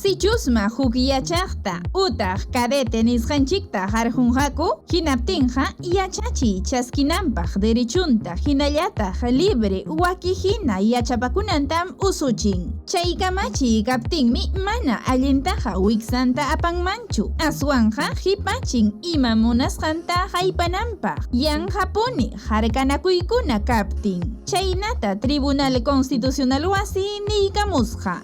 Si chusma huk yachaqta utaq cadete nisqanchikta harqunqaku, hinaptinqa yachachiy chaskinanpaq derechunta hinallataq libre wakihina yachapakunantam usuchin. Chay kamachiy kaptinmi mana allintaqa wiksanta apanmanchu. Aswanqa hipachin ima munasqanta haypananpaq. Yanqapuni harkanakuykuna kaptin. Chaynata Tribunal Constitucional wasi niykamusqa.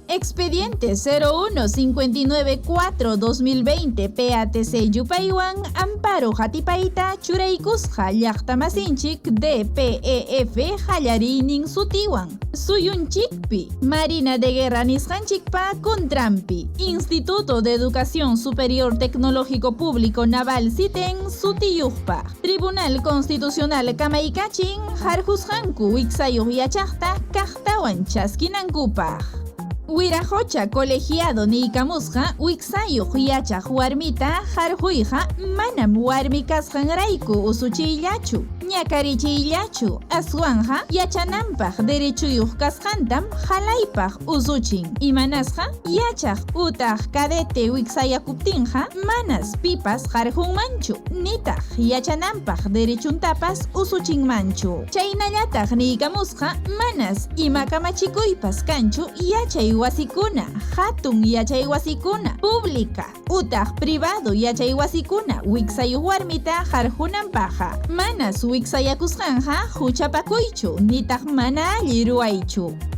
Expediente 0159-4-2020 PATC Yupaywan Amparo Jatipayta Churaykusqa llaqtamasinchik DPEF Hallariynin sutiwan suyunchikpi Marina de Guerra nisqanchikpa contrampi Instituto de Educación Superior Tecnológico Público Naval SITEN sutiyuqpa Tribunal Constitucional kamaykachin harqusqanku wiksayuq yachaqta kaqtawan chaskinankupaq. Wirajocha colegiado niykamusqa wiksayuq yachaq warmita harquyqa manam warmi kasqanrayku usuchiyllachu ñakarichiyllachu aswanqa yachananpaq derechuyuq kasqantam halaypaq usuchin imanasqa yachaq utaq cadete wiksayakuptinqa manas pipas harqunmanchu nitaq yachananpaq derechuntapas usuchinmanchu chaynallataq niykamusqa manas ima kamachikuypas kanchu yachay wasikuna hatun yachay wasikuna pública utaq privado yachay wasikuna wiksayuq warmita harqunanpaqa manas wiksayakusqanqa huchapakuychu nitaq mana alli ruwaychu.